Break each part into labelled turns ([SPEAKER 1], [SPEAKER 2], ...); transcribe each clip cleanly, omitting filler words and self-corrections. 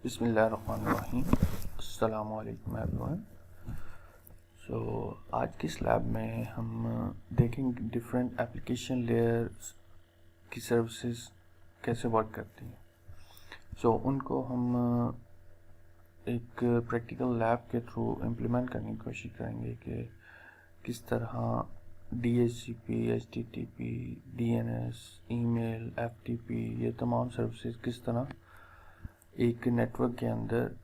[SPEAKER 1] बिस्मिल्लाहिर्रहमानिर्रहीम। अस्सलामु अलैकुम एवरीवन। सो आज की स्लैब में हम देखेंगे डिफरेंट एप्लीकेशन लेयर्स की सर्विसेज कैसे वर्क करती हैं। उनको हम एक प्रैक्टिकल लैब के थ्रू इम्प्लीमेंट करने की कोशिश करेंगे कि किस तरह DHCP, HTTP, DNS, email, FTP ये तमाम सर्विसेज किस तरह एक नेटवर्क के अंदर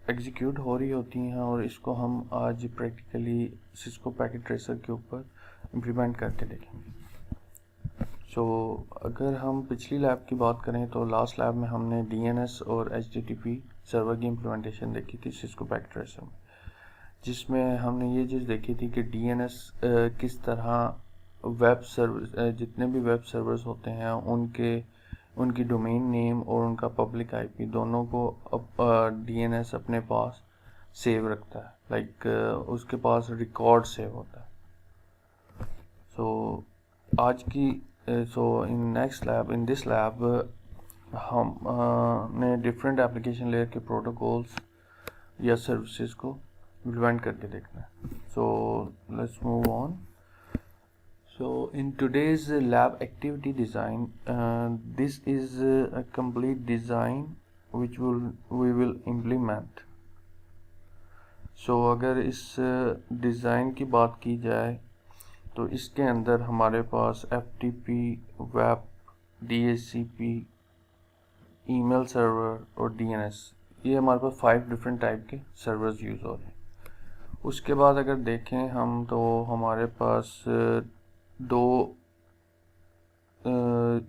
[SPEAKER 1] एग्जीक्यूट हो रही होती हैं, और इसको हम आज प्रैक्टिकली सिस्को पैकेट ट्रेसर के ऊपर इम्प्लीमेंट करके देखेंगे। अगर हम पिछली लैब की बात करें तो लास्ट लैब में हमने DNS और HTTP सर्वर की इम्प्लीमेंटेशन देखी थी सिस्को पैकेट ट्रेसर में, जिसमें हमने ये चीज़ देखी थी कि DNS किस तरह वेब सर्वर जितने भी वेब सर्वर्स होते हैं उनकी डोमेन नेम और उनका पब्लिक IP दोनों को DNS अपने पास सेव रखता है, लाइक उसके पास रिकॉर्ड सेव होता है। आज की इन दिस लैब हम ने डिफरेंट एप्लीकेशन लेयर के प्रोटोकॉल्स या सर्विसेज को इम्प्लीमेंट करके देखना है। Let's move on. In today's lab activity design, this is a complete design which we will implement. अगर इस डिज़ाइन की बात की जाए तो इसके अंदर हमारे पास FTP, web, DHCP, email server और DNS ये हमारे पास 5 डिफरेंट टाइप के सर्वर्स यूज़ हो रहे हैं। उसके बाद अगर देखें हम तो हमारे पास दो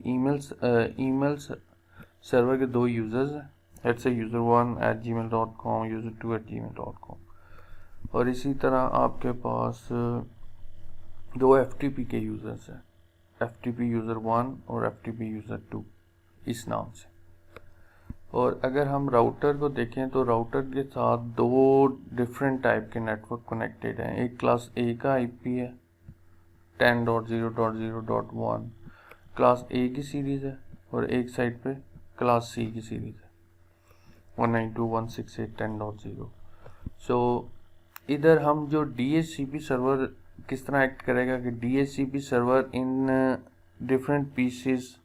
[SPEAKER 1] ईमेल सर्वर के दो यूज़र्स हैं, लेट्स से user1@gmail.com, user2@gmail.com, और इसी तरह आपके पास दो FTP के यूज़र्स हैं, FTP user1 और FTP user2 इस नाम से। और अगर हम राउटर को देखें तो राउटर के साथ दो डिफरेंट टाइप के नेटवर्क कनेक्टेड हैं। एक क्लास A का IP है 10.0.0.1 क्लास A की सीरीज़ है, और एक साइड पे क्लास C की सीरीज़ है 192.168.10.0। इधर हम जो DHCP सर्वर किस तरह एक्ट करेगा कि DHCP server in different pieces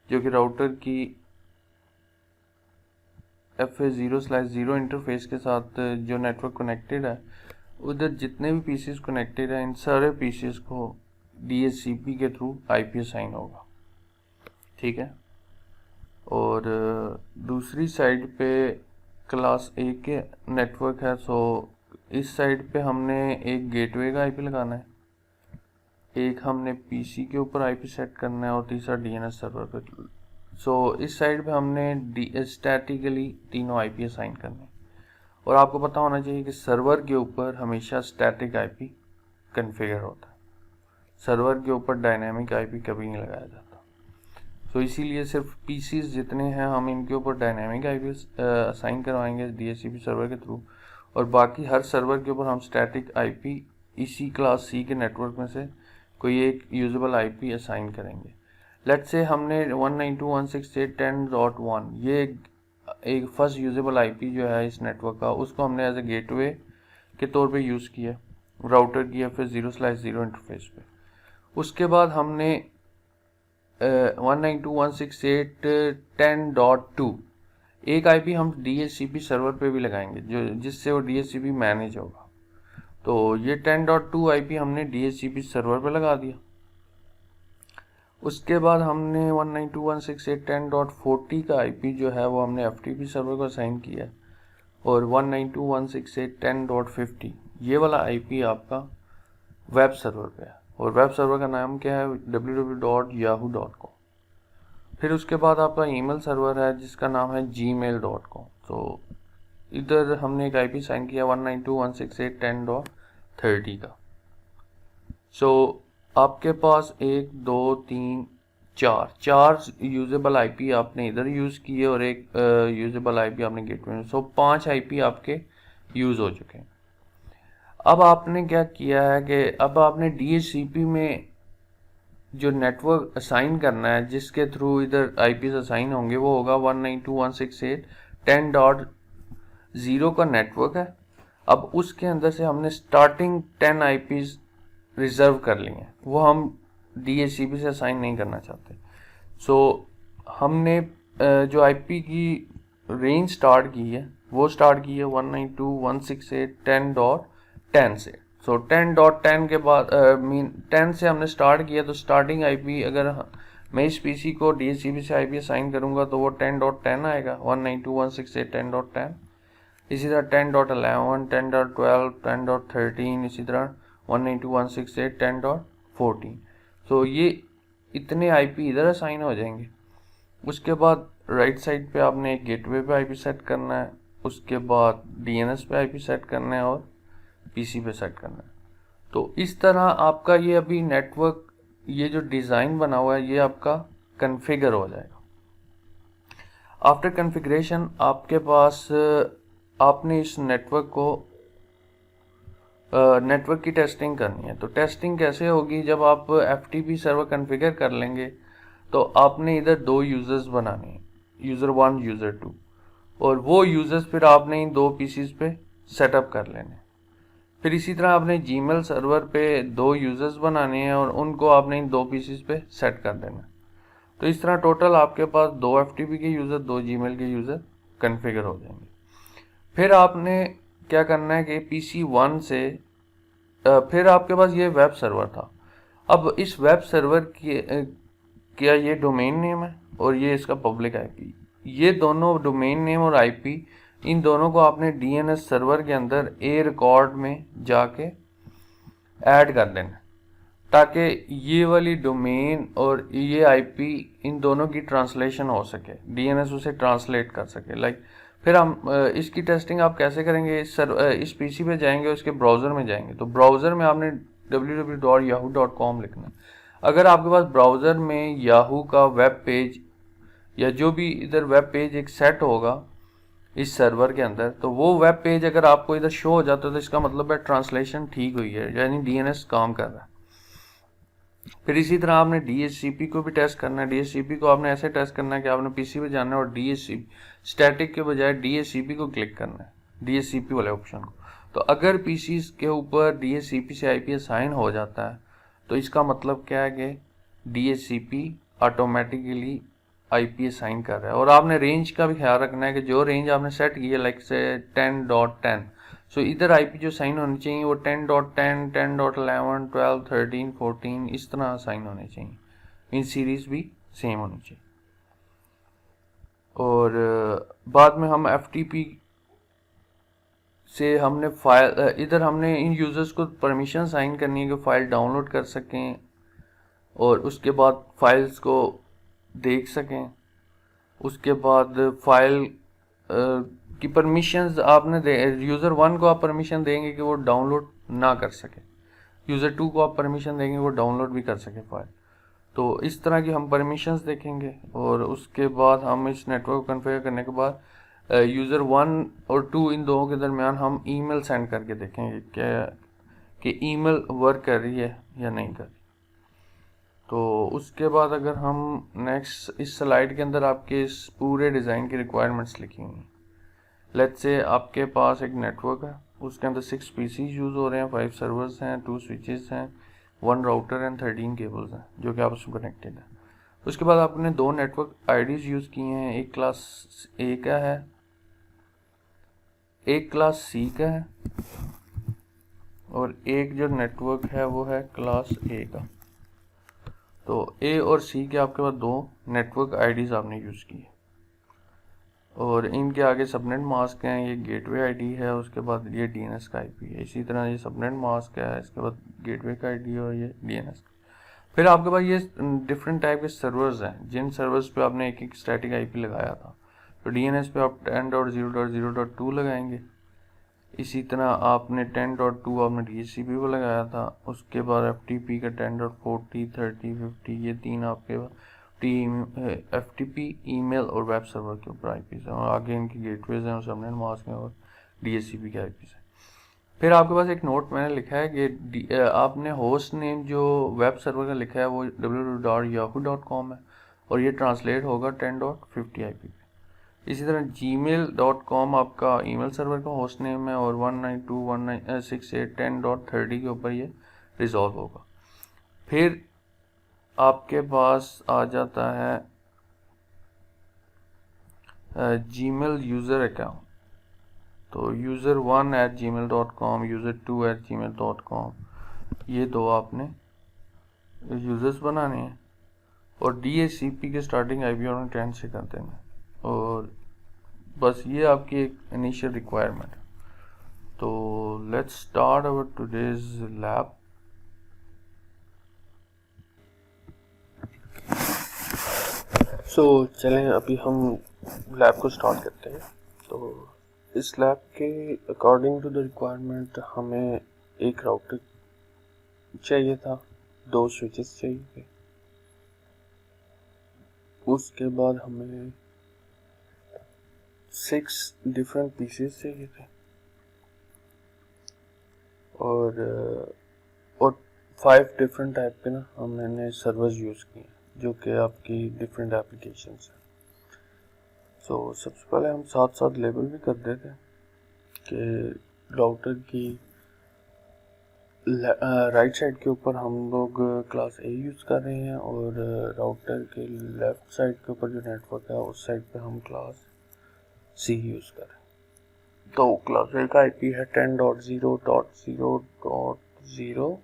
[SPEAKER 1] जो कि राउटर की FA0/0 इंटरफेस के साथ जो नेटवर्क कनेक्टेड है, उधर जितने भी पीसेस कनेक्टेड हैं इन सारे पीसेस को DHCP के थ्रू IP असाइन होगा, ठीक है। और दूसरी साइड पे क्लास A के नेटवर्क है, इस साइड पे हमने एक गेटवे का IP लगाना है, एक हमने PC के ऊपर IP सेट करना है, और तीसरा DNS सर्वर पे। इस साइड पे हमने स्टैटिकली तीनों IP असाइन करने हैं। और आपको पता होना चाहिए कि सर्वर के ऊपर हमेशा स्टैटिक IP कन्फिगर होता है, सर्वर के ऊपर डायनामिक IP कभी नहीं लगाया जाता। इसीलिए सिर्फ PCs जितने हैं हम इनके ऊपर डायनामिक IP असाइन करवाएंगे DHCP सर्वर के थ्रू, और बाकी हर सर्वर के ऊपर हम स्टैटिक IP इसी क्लास C के नेटवर्क में से कोई एक यूजेबल IP असाइन करेंगे। लेट्स से हमने 192.168.10.1 ये एक फर्स्ट यूजेबल IP जो है इस नेटवर्क का, उसको हमने एज ए गेटवे के तौर पे यूज़ किया राउटर की FA0/0 इंटरफेस पे। उसके बाद हमने 192.168.10.2 एक IP हम DHCP सर्वर पे भी लगाएंगे जो जिससे वो DHCP मैनेज होगा। तो ये 10.2 IP हमने DHCP सर्वर पे लगा दिया। उसके बाद हमने 192.168.10.40 का IP जो है वो हमने FTP सर्वर को असाइन किया, और 192.168.10.50 ये वाला IP आपका वेब सर्वर पे है, और वेब सर्वर का नाम क्या है www.yahoo.com। फिर उसके बाद आपका ईमेल सर्वर है जिसका नाम है gmail.com। इधर हमने एक IP साइन किया 192.168.10.30 का। आपके पास 1 2 3 4 यूजेबल IP आपने इधर यूज़ किए, और एक यूजेबल IP आपने गेटवे में। 5 IP आपके यूज़ हो चुके हैं। अब आपने क्या किया है कि अब आपने DHCP में जो नेटवर्क असाइन करना है, जिसके थ्रू इधर आईपीस असाइन होंगे, वो होगा 192.168.10.0 का नेटवर्क है। अब उसके अंदर से हमने स्टार्टिंग 10 आईपीस रिजर्व कर लिए हैं, वो हम डीएचसीपी से असाइन नहीं करना चाहते। सो हमने जो आईपी की रेंज स्टार्ट की है, वो स्टार्ट की है 192.168.10.10 से। सो 10.10 के बाद 10 से हमने स्टार्ट किया, तो स्टार्टिंग आईपी अगर मैं इस पीसी को डीएचसीपी से आईपी असाइन करूंगा तो वो 10.10 आएगा, 192.168.10.10। इसी तरह 10.11, 10.12, 10.13, इसी तरह 192.168.10.14। सो ये इतने आईपी इधर असाइन हो जाएंगे। उसके बाद राइट साइड पे आपने एक गेटवे पे आईपी सेट करना है, उसके बाद डीएनएस पे आईपी सेट करना है और पीसी पे सेट करना है। तो इस तरह आपका ये अभी नेटवर्क, ये जो डिज़ाइन बना हुआ है, ये आपका कॉन्फ़िगर हो जाएगा। आफ्टर कॉन्फ़िगरेशन आपके पास आपने इस नेटवर्क को नेटवर्क की टेस्टिंग करनी है। तो टेस्टिंग कैसे होगी, जब आप एफटीपी सर्वर कॉन्फ़िगर कर लेंगे तो आपने इधर दो यूज़र्स बनाने हैं, यूज़र 1, यूज़र 2, और वो यूज़र्स फिर आपने इन दो पीसीज पे सेटअप कर लेने। फिर इसी तरह आपने जीमेल सर्वर पे दो यूज़र्स बनाने हैं और उनको आपने इन दो पीसीज पे सेट कर देना। तो इस तरह टोटल आपके पास दो एफटीपी के यूज़र, दो जीमेल के यूज़र कॉन्फ़िगर हो जाएंगे। फिर आपने क्या करना है कि पीसी 1 से फिर आपके पास ये वेब सर्वर था। अब इस वेब सर्वर की क्या ये डोमेन नेम है और ये इसका पब्लिक आईपी, ये दोनों डोमेन नेम और आईपी, इन दोनों को आपने डीएनएस सर्वर के अंदर ए रिकॉर्ड में जाके ऐड कर देना, ताकि ये वाली डोमेन और ये आईपी इन दोनों की ट्रांसलेशन हो सके, डीएनएस उसे ट्रांसलेट कर सके। फिर हम इसकी टेस्टिंग आप कैसे करेंगे, इस पीसी पे जाएंगे, उसके ब्राउज़र में जाएंगे, तो ब्राउज़र में आपने www.yahoo.com लिखना है। अगर आपके पास ब्राउज़र में याहू का वेब पेज या जो भी इधर वेब पेज एक सेट होगा इस सर्वर के अंदर, तो वो वेब पेज अगर आपको इधर शो हो जाता है तो इसका मतलब है ट्रांसलेशन ठीक हुई है, यानी डीएनएस काम कर रहा है। फिर इसी तरह आपने डीएचसीपी को भी टेस्ट करना है। डीएचसीपी को आपने ऐसे टेस्ट करना है कि आपने पीसी पे जाना है और डीएचसीपी स्टैटिक के बजाय डीएचसीपी को क्लिक करना है, डीएचसीपी वाले ऑप्शन को। तो अगर पीसी के ऊपर डीएचसीपी से आईपी असाइन हो जाता है तो इसका मतलब क्या है कि डीएचसीपी ऑटोमेटिकली आईपी असाइन कर रहा है। और आपने रेंज का भी ख्याल रखना है कि जो रेंज आपने सेट की है, लाइक से 10.10, सो इधर आईपी जो साइन होनी चाहिए वो 10.10, 10.11, 12, 13, 14 इस तरह साइन होने चाहिए, इन सीरीज भी सेम होनी चाहिए। और बाद में हम एफटीपी से हमने फाइल, इधर हमने इन यूज़र्स को परमिशन साइन करनी है कि फ़ाइल डाउनलोड कर सकें और उसके बाद फाइल्स को देख सकें। उसके बाद फाइल की परमिशंस आपने यूज़र 1 को आप परमिशन देंगे कि वो डाउनलोड ना कर सके, यूज़र 2 को आप परमिशन देंगे वो डाउनलोड भी कर सके फाइल। तो इस तरह की हम परमिशंस देखेंगे और उसके बाद हम इस नेटवर्क को कॉन्फ़िगर करने के बाद यूज़र 1 और 2 इन दोनों के दरमियान हम ईमेल सेंड करके देखेंगे क्या कि ईमेल वर्क कर रही है या नहीं कर रही। तो उसके बाद अगर हम नेक्स्ट इस स्लाइड के अंदर आपके इस पूरे डिज़ाइन की रिक्वायरमेंट्स लिखी हुई हैं। लेट्स से आपके पास एक नेटवर्क है, उसके अंदर 6 पीसी यूज़ हो रहे हैं, 5 सर्वर्स हैं, 2 स्विचेस हैं, 1 राउटर एंड 13 केबल्स हैं जो कि आपस में कनेक्टेड है। उसके बाद आपने दो नेटवर्क आईडीज़ यूज़ किए हैं, एक क्लास ए का है, एक क्लास सी का है, और एक जो नेटवर्क है वो है क्लास ए का। तो ए और सी के आपके पास दो नेटवर्क आईडीज़ आपने यूज़ की है और इनके आगे सबनेट मास्क हैं, ये गेटवे आईडी है, उसके बाद ये डीएनएस का आईपी है। इसी तरह ये सबनेट मास्क है, इसके बाद गेटवे का आईडी और ये डीएनएस। फिर आपके पास ये डिफरेंट टाइप के सर्वर्स हैं, जिन सर्वर्स पे आपने एक एक स्टैटिक आईपी लगाया था। तो डीएनएस पे आप 10.0.0.2 लगाएंगे, इसी तरह आपने 10.2 आपने डीएचसीपी पे लगाया था। उसके बाद एफटीपी का 10.40, 30, 50 ये तीन आपके एफटीपी, ईमेल और वेब सर्वर के ऊपर आईपीज़ हैं और आगे इनकी गेटवेज हैं और सबनेट मास्क हैं और डीएचसीपी के आईपीज़ हैं। फिर आपके पास एक नोट मैंने लिखा है कि आपने होस्ट नेम जो वेब सर्वर का लिखा है वो www.yahoo.com है और ये ट्रांसलेट होगा 10.50 IP पे। इसी तरह gmail.com आपका ईमेल सर्वर का होस्ट नेम है और 192.168.10.30 के ऊपर ये रिजॉल्व होगा। फिर आपके पास आ जाता है जीमेल यूज़र अकाउंट, तो user1@gmail.com, user2@gmail.com, ये दो आपने यूज़र्स बनाने हैं और DHCP के स्टार्टिंग IP और 10 से कर देना और बस ये आपकी एक इनिशियल रिक्वायरमेंट है। तो let's start our today's lab. So चलें अभी हम लैब को स्टार्ट करते हैं। तो इस लैब के अकॉर्डिंग टू द रिक्वायरमेंट हमें एक राउटर चाहिए था, 2 स्विचेस चाहिए थे, उसके बाद हमें 6 डिफरेंट पीसेस चाहिए थे और 5 डिफरेंट टाइप के ना हमने सर्वर्स यूज़ किए जो कि आपकी डिफरेंट एप्लीकेशंस हैं। सो सबसे पहले हम साथ साथ लेबल भी कर देते हैं कि राउटर की राइट साइड के ऊपर हम लोग क्लास A यूज़ कर रहे हैं और राउटर के लेफ़्ट साइड के ऊपर जो नेटवर्क है उस साइड पे हम क्लास C यूज़ कर रहे हैं। तो क्लास A का IP है 10.0.0.0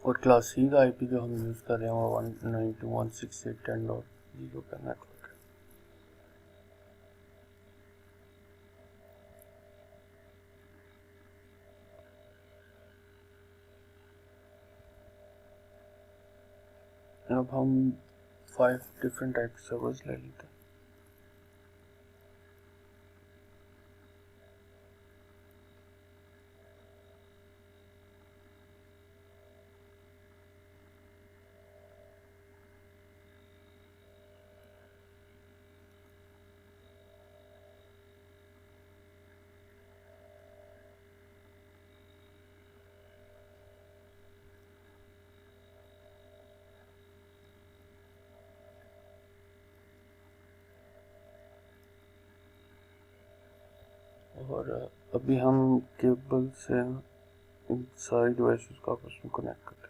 [SPEAKER 1] और क्लास C का IP जो हम यूज़ कर रहे हैं वो 192.168.10.0 का नेटवर्क है। अब हम 5 डिफरेंट टाइप के सर्वर्स ले लेते हैं। और अभी हम केबल से इन सारी डिवाइसेस को आपस में कनेक्ट करते हैं।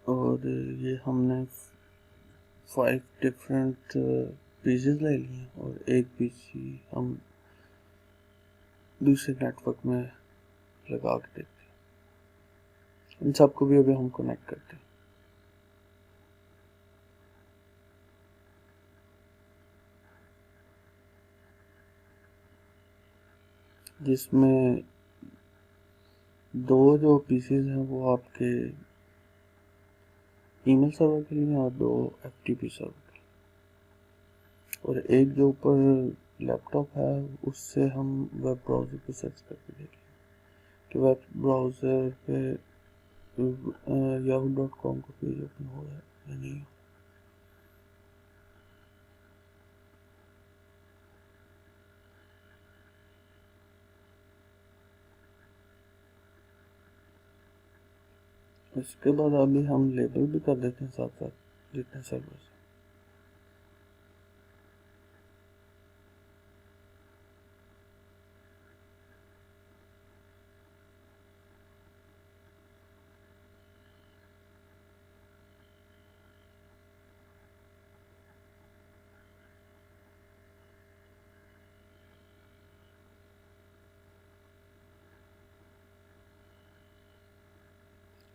[SPEAKER 1] और ये हमने 5 डिफरेंट पीसेस ले लिए और एक पीसी हम दूसरे नेटवर्क में लगा के देखते हैं। इन सबको भी अभी हम कनेक्ट करते हैं। जिसमें 2 जो पीसेस हैं वो आपके ईमेल सर्वर के लिए और 2 FTP सर्वर के लिए, और एक जो ऊपर लैपटॉप है उससे हम वेब ब्राउज़र पे सर्च करके देखें कि वेब ब्राउज़र पे yahoo.com का पेज ओपन हो रहा है या नहीं। इसके बाद अभी हम लेबल भी कर देते हैं साथ साथ जितने सर्वर्स।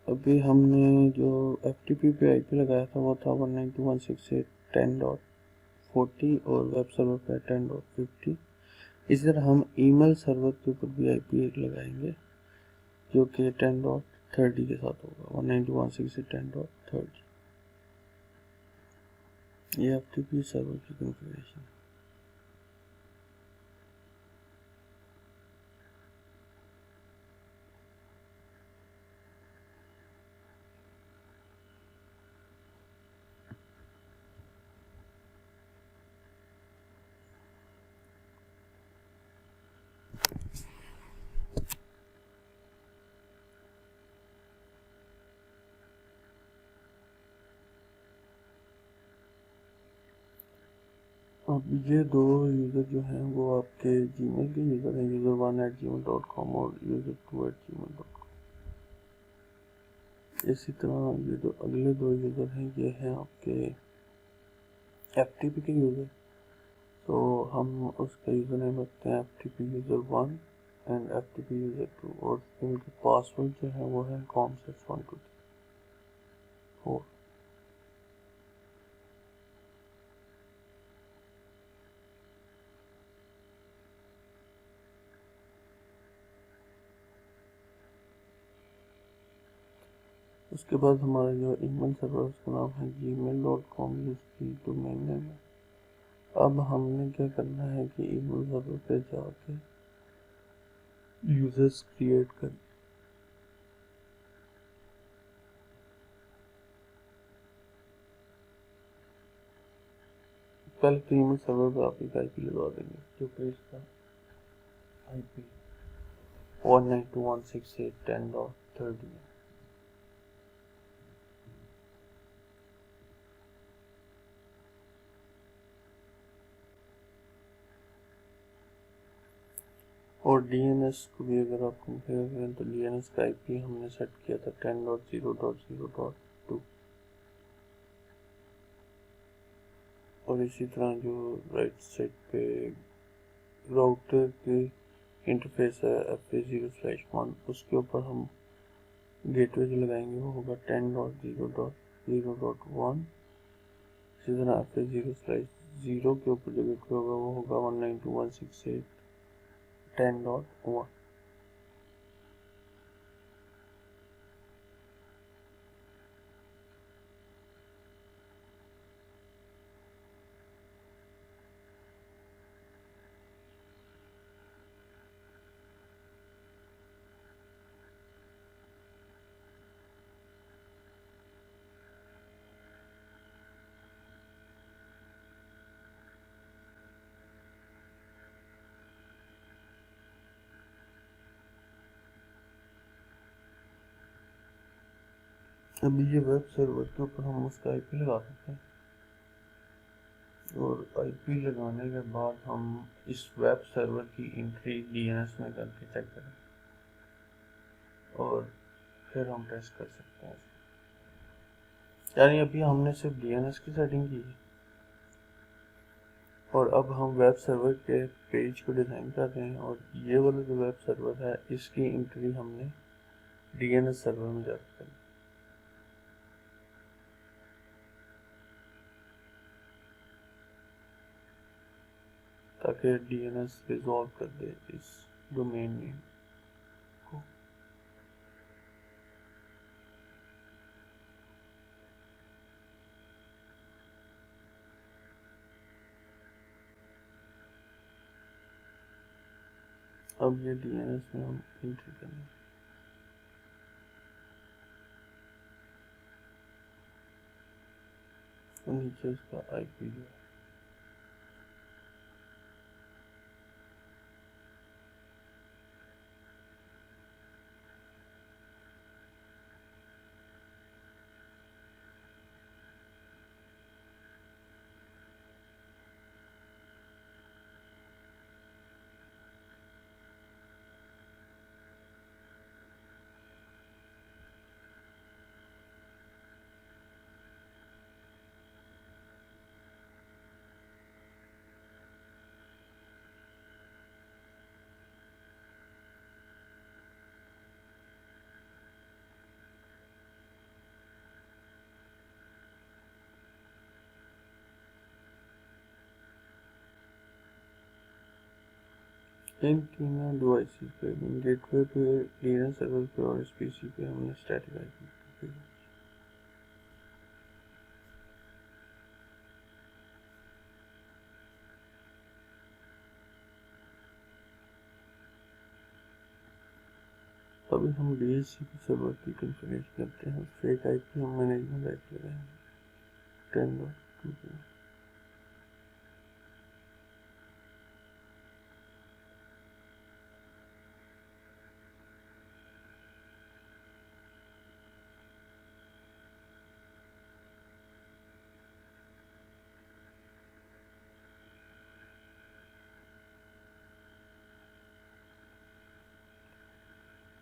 [SPEAKER 1] अभी हमने जो FTP पे IP लगाया था वो था 192.168.10.40 और वेब सर्वर पे 10.50। इसी तरह हम ईमेल सर्वर के ऊपर भी IP एक लगाएंगे जो कि 10.50 30 के साथ होगा 192.168.10.30। ये FTP सर्वर की कॉन्फ़िगरेशन है। अब ये दो यूज़र जो हैं वो आपके जीमेल के यूज़र हैं, user1@gmail.com और user2@gmail.com। इसी तरह ये जो अगले दो यूज़र हैं ये हैं आपके FTP के यूज़र। तो हम उसका यूज़र नेम रखते हैं FTP user1 and FTP user2 और इनके पासवर्ड जो है वो है COMSES1234। उसके बाद हमारा जो ईमेल सर्वर उसका नाम है gmail.com, जिसकी डोमेन नेम है। अब हमने क्या करना है कि ईमेल सर्वर पे जाके यूजर्स क्रिएट कर, पहले तो ईमेल सर्वर पे आप एक IP लगा देंगे जो पेज का IP 192.168.10.30 है। और DNS को भी अगर आप कंपेयर करें तो DNS का IP हमने सेट किया था 10.0.0.2। और इसी तरह जो राइट साइड पे राउटर की इंटरफेस है FA0/1, उसके ऊपर हम गेटवे जो लगाएंगे वो होगा 10.0.0.1। इसी तरह FA0/0 के ऊपर जो गेटवे होगा वो होगा 192.168.10.1। अभी ये वेब सर्वर के ऊपर हम उसका IP लगा सकते हैं और IP लगाने के बाद हम इस वेब सर्वर की एंट्री DNS में करके चेक करें और फिर हम टेस्ट कर सकते हैं। यानी अभी हमने सिर्फ DNS की सेटिंग की है और अब हम वेब सर्वर के पेज को डिज़ाइन कर रहे हैं और ये वाला जो वेब सर्वर है इसकी एंट्री हमने DNS सर्वर में जाकर करनी, ताकि DNS रिजॉल्व कर दे इस डोमेन नेम को। अब ये DNS में हम एंट्री करेंगे। तो नीचे उसका IP जो है इन तीनों डिवाइसेस पे गेटवे पे, डीएनएस सर्वर पे और इस पीसी पे हमने स्टैटिक आईपी। अभी हम डीएचसीपी सर्वर की कॉन्फ़िगरेशन करते हैं। फेक आईपी हम मैनेजमेंट आईपी लगाएंगे 10.2 पे।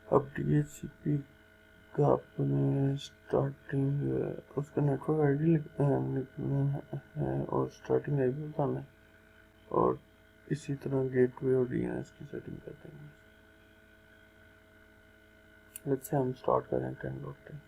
[SPEAKER 1] अब डीएचसीपी का अपने स्टार्टिंग उसका नेटवर्क आईडी लिखना है और स्टार्टिंग आईपी बताना है और इसी तरह गेटवे और डीएनएस की सेटिंग कर देंगे। लेट्स से हम स्टार्ट करें 10.10।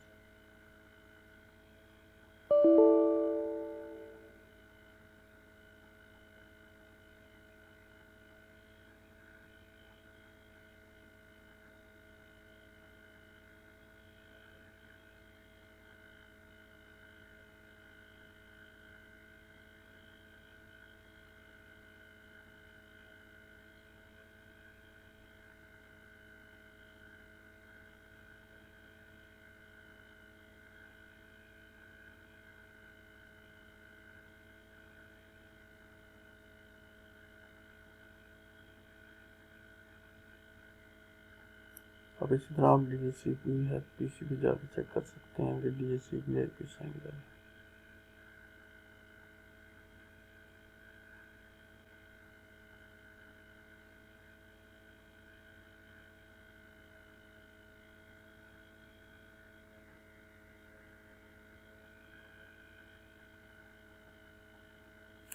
[SPEAKER 1] अब इसी तरह आप डीएचसीपी है पीसी पे जाकर चेक कर सकते हैं कि डीएचसीपी आईपी साइन करें।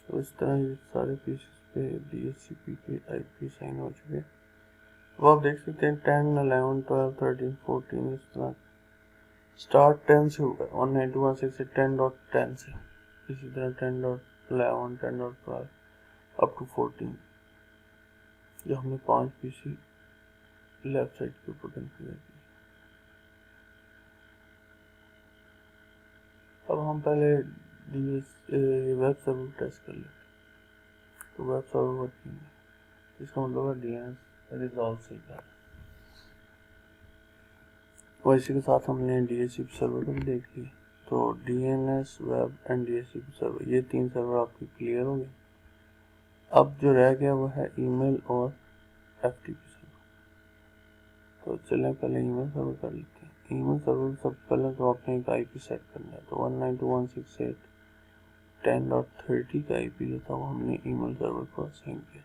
[SPEAKER 1] तो इस तरह ये सारे पीसीस पे डीएचसीपी के आईपी साइन हो चुके हैं। अब आप देख सकते हैं 10, 11, 12, 13, 14 इस तरह स्टार्ट 10 से हुआ है 192.168 से 10.10 से, इसी तरह 10.11, 10.12 अप टू 14। ये हमने 5 पीसी लेफ्ट साइड के ऊपर कॉन्फ़िगर किया। अब हम पहले वेब सर्वर टेस्ट कर लेते हैं। तो वेब सर्वर वर्किंग है, इसका मतलब है डीएनएस रिजॉल्व सही कर। और इसी के साथ हमने डीएचसीपी सर्वर को भी देख लिया। तो DNS web and DHCP server, ये 3 सर्वर आपके क्लियर हो गए। अब जो रह गया वो है ईमेल और एफटीपी सर्वर। तो चलें पहले ईमेल सर्वर कर लेते हैं। ईमेल सर्वर सबसे पहले तो आपने एक आईपी सेट करना है। तो 192.168.10.30 का आईपी जो था वो हमने ईमेल सर्वर को असाइन किया।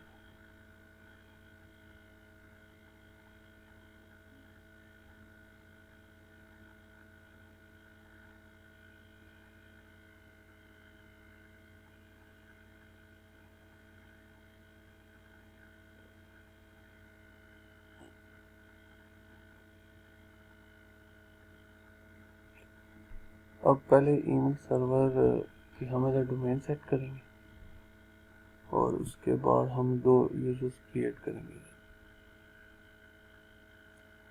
[SPEAKER 1] अब पहले ईमेल सर्वर की हम डोमेन सेट करेंगे और उसके बाद हम 2 यूजर्स क्रिएट करेंगे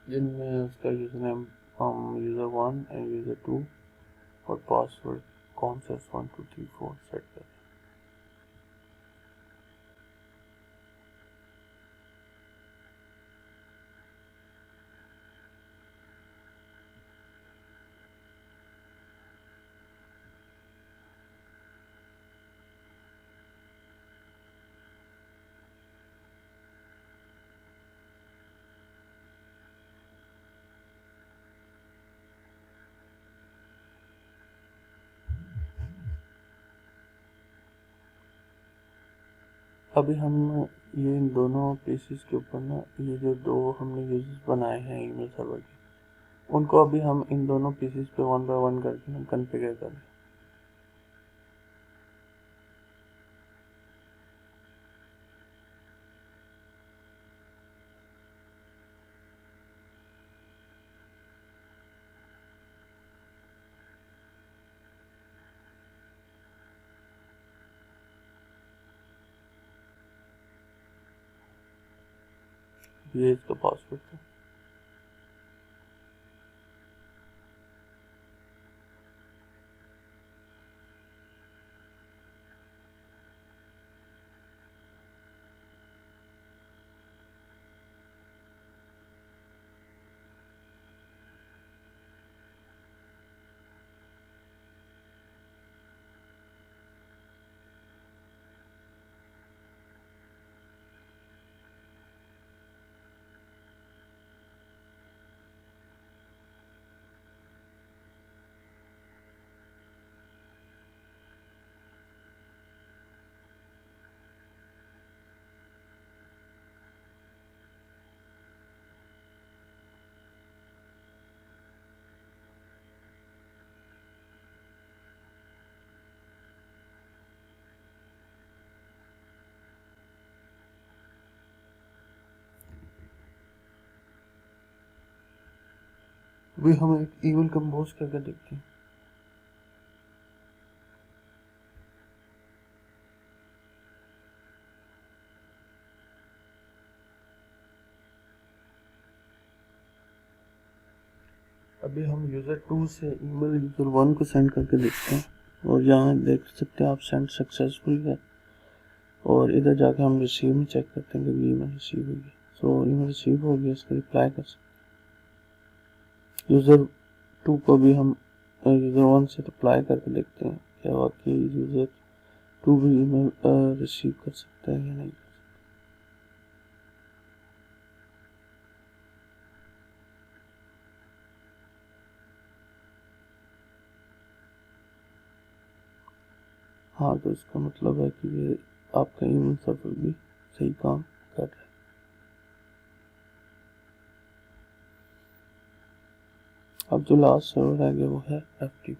[SPEAKER 1] जिनमें उसका यूजर नेम हम यूजर 1 एंड यूजर 2 और पासवर्ड कॉन्सेप्ट 1 2 3 4 सेट करें। अभी हम ये इन दोनों पीसीस के ऊपर ना ये जो 2 हमने यूजर्स बनाए हैं ईमेल सर्वर के, उनको अभी हम इन दोनों पीसीस पे 1 बाय 1 करके हम कॉन्फ़िगर करें। ये इसका पासवर्ड था। अभी हम एक ईवल कंपोज करके देखते हैं। अभी हम यूज़र 2 से ईमेल यूज़र 1 को सेंड करके देखते हैं, और यहाँ देख सकते हैं आप सेंड सक्सेसफुल है, और इधर जाकर हम रिसीव में चेक करते हैं कि ईमेल रिसीव हुई है। सो ईमेल रिसीव हो गया, इसका रिप्लाई कर सकते हैं। यूज़र 2 को भी हम यूज़र 1 से रिप्लाई करके देखते हैं क्या वाकई यूज़र 2 भी ईमेल रिसीव कर सकता है या नहीं। हाँ, तो इसका मतलब है कि ये आपका ईमेल सर्वर भी सही काम कर रहा है। अब जो लास्ट सर्वर रह गया वो है FTP।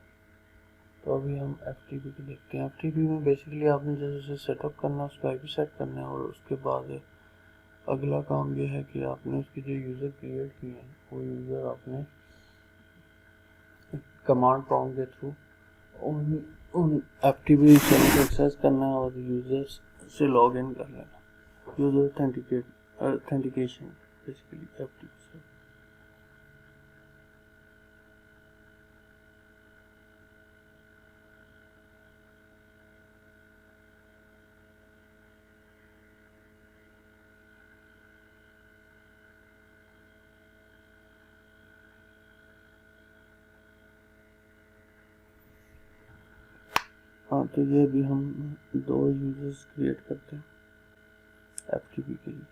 [SPEAKER 1] तो अभी हम FTP को देखते हैं। FTP में बेसिकली आपने जैसे सेटअप करना है उसको IP सेट करना है, और उसके बाद अगला काम ये है कि आपने उसके जो यूज़र क्रिएट किए हैं वो यूज़र आपने कमांड प्रॉम्प्ट के थ्रू उन FTP से एक्सेस करना है और यूज़र्स से लॉग इन कर लेना। यूज़र ऑथेंटिकेशन बेसिकली FTP से। हाँ, तो ये भी हम 2 यूज़र्स क्रिएट करते हैं FTP के लिए।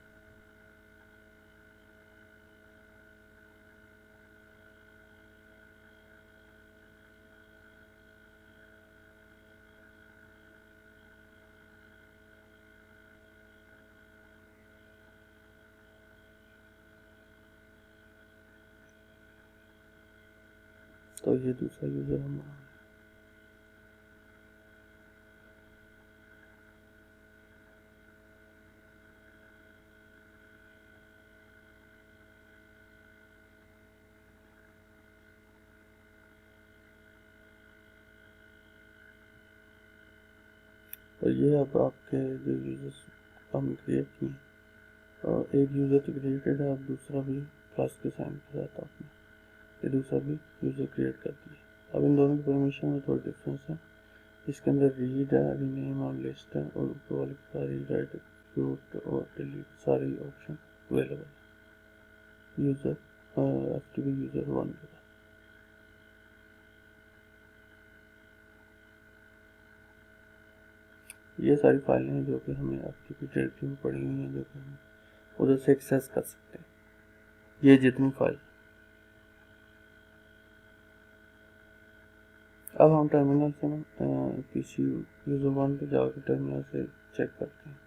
[SPEAKER 1] तो ये दूसरा यूज़र हम बना, और ये अब आपके जो यूज़र्स हम क्रिएट किए, और एक यूज़र तो क्रिएटेड है, अब दूसरा भी प्लस के साइन के साथ आपने ये दूसरा भी यूज़र क्रिएट कर दिया। अब इन दोनों की परमिशन में थोड़ा डिफरेंस है। इसके अंदर रीड है, रीनेम और लिस्ट है, और ऊपर वाले के सारे राइट, एक्सिक्यूट और डिलीट सारे ऑप्शन अवेलेबल है यूज़र FTP यूज़र 1 के पास। ये सारी फाइलें हैं जो कि हमें FTP डायरेक्टरी में पड़ी हुई हैं, जो कि हम उधर से एक्सेस कर सकते हैं। ये जितनी फाइल। अब हम टर्मिनल से ना PC यूज़र 1 पे जाकर टर्मिनल से चेक करते हैं।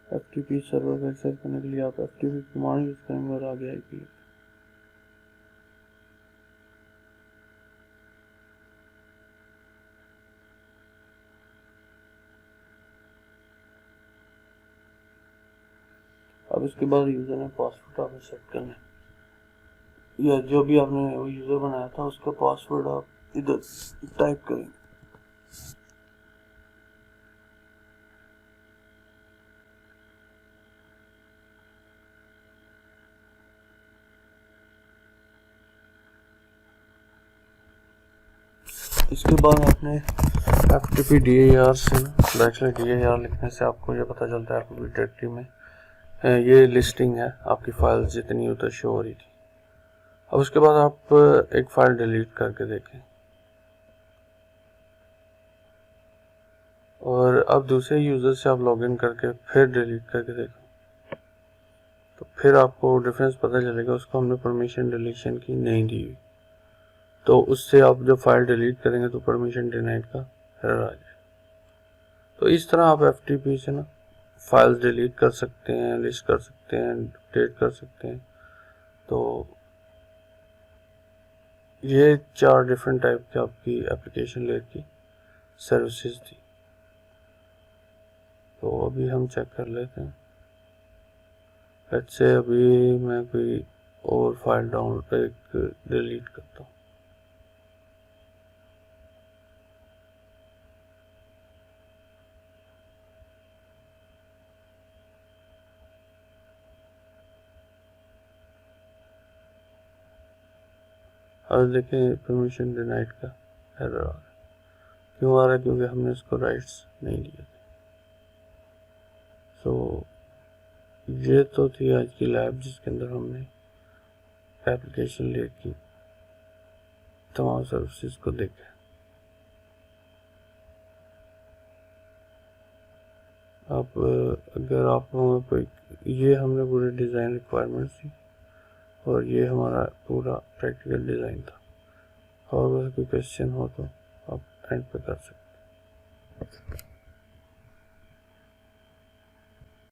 [SPEAKER 1] FTP सर्वर को एक्सेस करने के लिए आप FTP कमांड यूज़ करेंगे और आगे IP। अब इसके बाद यूज़र ने पासवर्ड आपने सेट करना है, या जो भी आपने वो यूज़र बनाया था उसका पासवर्ड आप इधर टाइप करेंगे। इसके बाद आपने FTP DIR से बैचलर DIR लिखने से आपको ये पता चलता है आपकी डायरेक्टरी में ये लिस्टिंग है आपकी फाइल जितनी उधर शो हो रही थी। अब उसके बाद आप एक फ़ाइल डिलीट करके देखें और अब दूसरे यूज़र से आप लॉगिन करके फिर डिलीट करके देखें तो फिर आपको डिफरेंस पता चलेगा। उसको हमने परमिशन डिलीशन की नहीं दी हुई, तो उससे आप जब फाइल डिलीट करेंगे तो परमिशन डिनाइड का एरर आ जाए। तो इस तरह आप FTP से ना फाइल्स डिलीट कर सकते हैं, लिस्ट कर सकते हैं, अपडेट कर सकते हैं। तो ये 4 डिफरेंट टाइप की आपकी एप्लीकेशन लेयर की सर्विसेज थी। तो अभी हम चेक कर लेते हैं। लेट्स से अभी मैं कोई और फाइल डाउनलोड एक डिलीट करता हूँ। अब देखें परमिशन डिनाइड का एरर आ रहा है। क्यों आ रहा है? क्योंकि हमने इसको राइट्स नहीं दिए थे। सो ये तो थी आज की लैब जिसके अंदर हमने एप्लीकेशन लेयर की तमाम सर्विसेज को देखा। अब अगर आप कोई, ये हमने पूरे डिज़ाइन रिक्वायरमेंट्स थी और ये हमारा पूरा प्रैक्टिकल डिज़ाइन था। और अगर कोई क्वेश्चन हो तो आप एंड पे कर सकते हैं।